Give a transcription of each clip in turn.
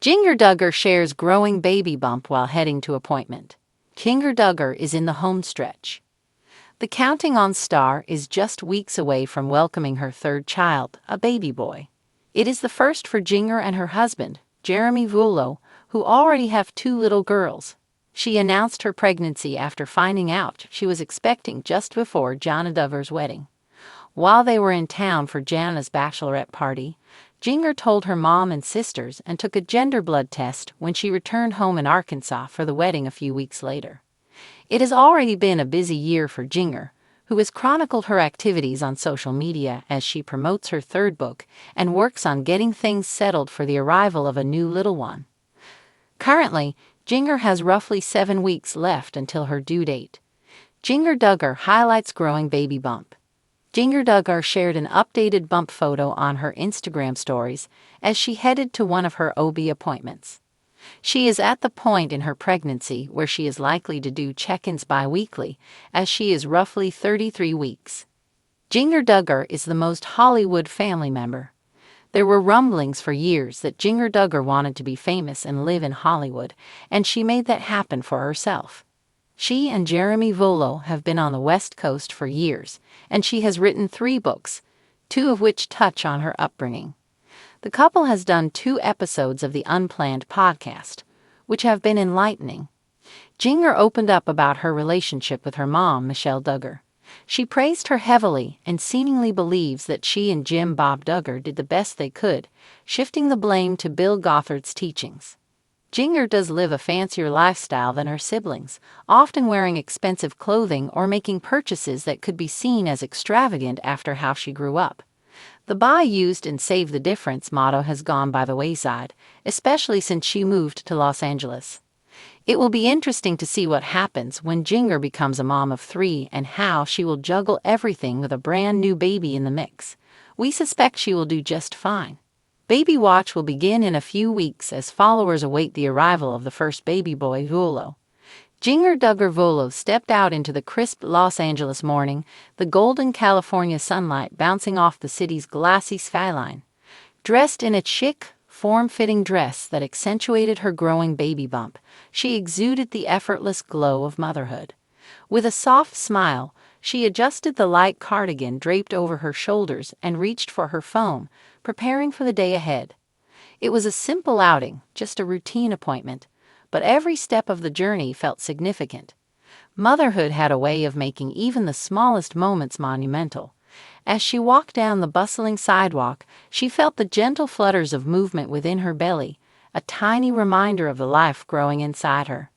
Jinger Duggar shares growing baby bump while heading to appointment. Jinger Duggar is in the home stretch. The Counting On star is just weeks away from welcoming her third child, a baby boy. It is the first for Jinger and her husband, Jeremy Vullo, who already have two little girls. She announced her pregnancy after finding out she was expecting just before Jana Duggar's wedding. While they were in town for Jana's bachelorette party, Jinger told her mom and sisters and took a gender blood test when she returned home in Arkansas for the wedding a few weeks later. It has already been a busy year for Jinger, who has chronicled her activities on social media as she promotes her third book and works on getting things settled for the arrival of a new little one. Currently, Jinger has roughly 7 weeks left until her due date. Jinger Duggar highlights growing baby bump. Jinger Duggar shared an updated bump photo on her Instagram stories as she headed to one of her OB appointments. She is at the point in her pregnancy where she is likely to do check-ins bi-weekly, as she is roughly 33 weeks. Jinger Duggar is the most Hollywood family member. There were rumblings for years that Jinger Duggar wanted to be famous and live in Hollywood, and she made that happen for herself. She and Jeremy Vullo have been on the West Coast for years, and she has written 3 books, 2 of which touch on her upbringing. The couple has done 2 episodes of the Unplanned podcast, which have been enlightening. Jinger opened up about her relationship with her mom, Michelle Duggar. She praised her heavily and seemingly believes that she and Jim Bob Duggar did the best they could, shifting the blame to Bill Gothard's teachings. Jinger does live a fancier lifestyle than her siblings, often wearing expensive clothing or making purchases that could be seen as extravagant after how she grew up. The "buy used and save the difference" motto has gone by the wayside, especially since she moved to Los Angeles. It will be interesting to see what happens when Jinger becomes a mom of 3 and how she will juggle everything with a brand new baby in the mix. We suspect she will do just fine. Baby watch will begin in a few weeks as followers await the arrival of the first baby boy, Vullo. Jinger Duggar Vullo stepped out into the crisp Los Angeles morning, the golden California sunlight bouncing off the city's glassy skyline. Dressed in a chic, form-fitting dress that accentuated her growing baby bump, she exuded the effortless glow of motherhood. With a soft smile, she adjusted the light cardigan draped over her shoulders and reached for her phone, preparing for the day ahead. It was a simple outing, just a routine appointment, but every step of the journey felt significant. Motherhood had a way of making even the smallest moments monumental. As she walked down the bustling sidewalk, she felt the gentle flutters of movement within her belly, a tiny reminder of the life growing inside her.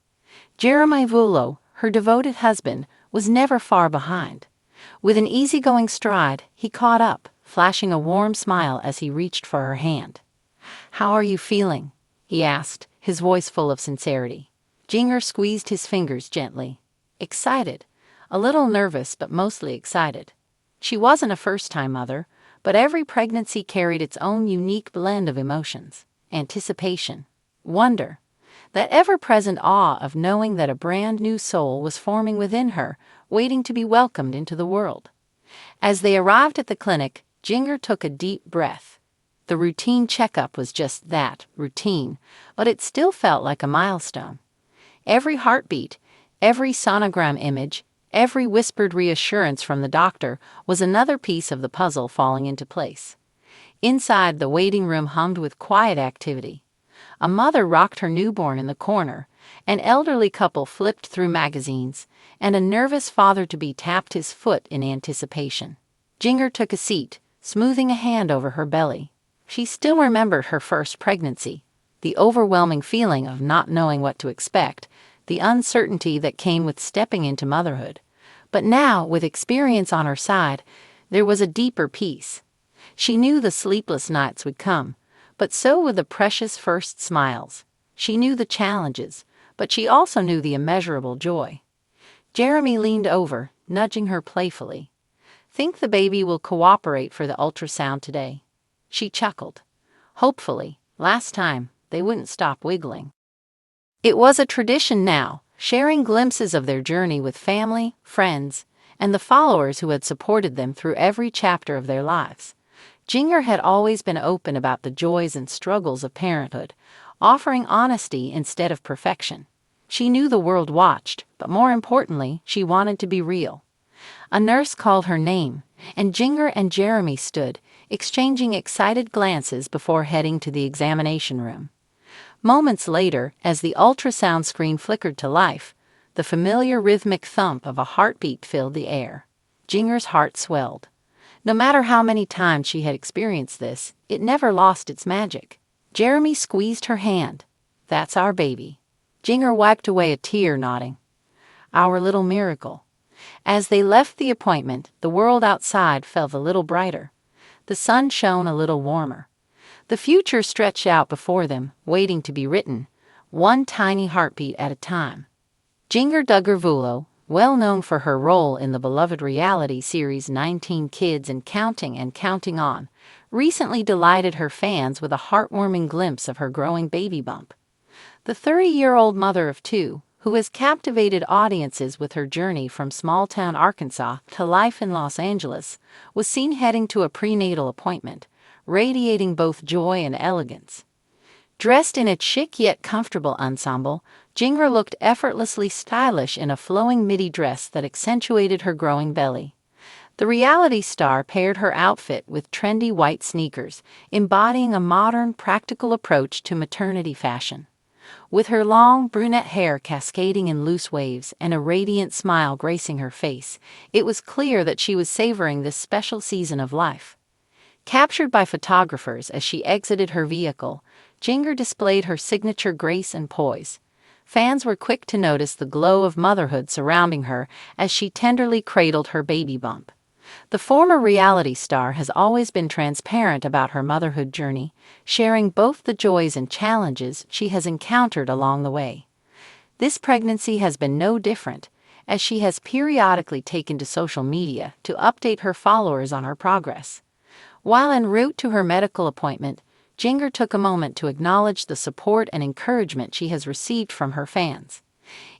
Jeremy Vullo, her devoted husband, was never far behind. With an easygoing stride, he caught up, flashing a warm smile as he reached for her hand. "How are you feeling?" he asked, his voice full of sincerity. Jinger squeezed his fingers gently. Excited, a little nervous but mostly excited. She wasn't a first-time mother, but every pregnancy carried its own unique blend of emotions: anticipation, wonder, that ever-present awe of knowing that a brand-new soul was forming within her, waiting to be welcomed into the world. As they arrived at the clinic, Jinger took a deep breath. The routine checkup was just that, routine, but it still felt like a milestone. Every heartbeat, every sonogram image, every whispered reassurance from the doctor was another piece of the puzzle falling into place. Inside, the waiting room hummed with quiet activity. A mother rocked her newborn in the corner, an elderly couple flipped through magazines, and a nervous father-to-be tapped his foot in anticipation. Jinger took a seat, smoothing a hand over her belly. She still remembered her first pregnancy, the overwhelming feeling of not knowing what to expect, the uncertainty that came with stepping into motherhood. But now, with experience on her side, there was a deeper peace. She knew the sleepless nights would come, but so would the precious first smiles. She knew the challenges, but she also knew the immeasurable joy. Jeremy leaned over, nudging her playfully. "Think the baby will cooperate for the ultrasound today?" She chuckled. Hopefully, last time, they wouldn't stop wiggling. It was a tradition now, sharing glimpses of their journey with family, friends, and the followers who had supported them through every chapter of their lives. Jinger had always been open about the joys and struggles of parenthood, offering honesty instead of perfection. She knew the world watched, but more importantly, she wanted to be real. A nurse called her name, and Jinger and Jeremy stood, exchanging excited glances before heading to the examination room. Moments later, as the ultrasound screen flickered to life, the familiar rhythmic thump of a heartbeat filled the air. Jinger's heart swelled. No matter how many times she had experienced this, it never lost its magic. Jeremy squeezed her hand. "That's our baby." Jinger wiped away a tear, nodding. "Our little miracle." As they left the appointment, the world outside felt a little brighter. The sun shone a little warmer. The future stretched out before them, waiting to be written, one tiny heartbeat at a time. Jinger Duggar, well known for her role in the beloved reality series 19 Kids and Counting On, recently delighted her fans with a heartwarming glimpse of her growing baby bump. The 30-year-old mother of two, who has captivated audiences with her journey from small-town Arkansas to life in Los Angeles, was seen heading to a prenatal appointment, radiating both joy and elegance. Dressed in a chic yet comfortable ensemble, Jinger looked effortlessly stylish in a flowing midi dress that accentuated her growing belly. The reality star paired her outfit with trendy white sneakers, embodying a modern, practical approach to maternity fashion. With her long, brunette hair cascading in loose waves and a radiant smile gracing her face, it was clear that she was savoring this special season of life. Captured by photographers as she exited her vehicle, Jinger displayed her signature grace and poise. Fans were quick to notice the glow of motherhood surrounding her as she tenderly cradled her baby bump. The former reality star has always been transparent about her motherhood journey, sharing both the joys and challenges she has encountered along the way. This pregnancy has been no different, as she has periodically taken to social media to update her followers on her progress. While en route to her medical appointment, Jinger took a moment to acknowledge the support and encouragement she has received from her fans.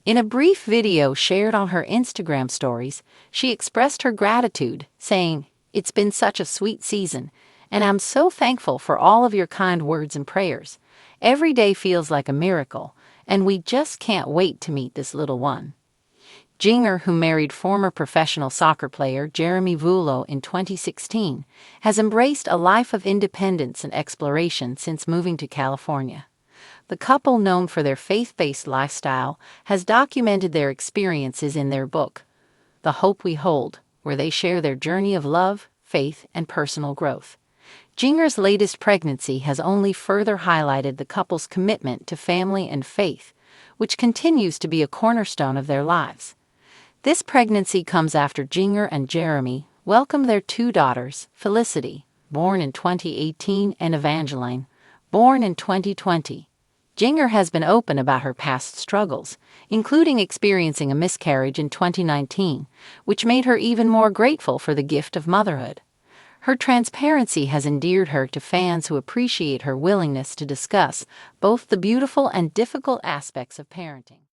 In a brief video shared on her Instagram stories, she expressed her gratitude, saying, "It's been such a sweet season, and I'm so thankful for all of your kind words and prayers. Every day feels like a miracle, and we just can't wait to meet this little one." Jinger, who married former professional soccer player Jeremy in 2016, has embraced a life of independence and exploration since moving to California. The couple, known for their faith-based lifestyle, has documented their experiences in their book, The Hope We Hold, where they share their journey of love, faith, and personal growth. Jinger's latest pregnancy has only further highlighted the couple's commitment to family and faith, which continues to be a cornerstone of their lives. This pregnancy comes after Jinger and Jeremy welcomed their two daughters, Felicity, born in 2018, and Evangeline, born in 2020. Jinger has been open about her past struggles, including experiencing a miscarriage in 2019, which made her even more grateful for the gift of motherhood. Her transparency has endeared her to fans who appreciate her willingness to discuss both the beautiful and difficult aspects of parenting.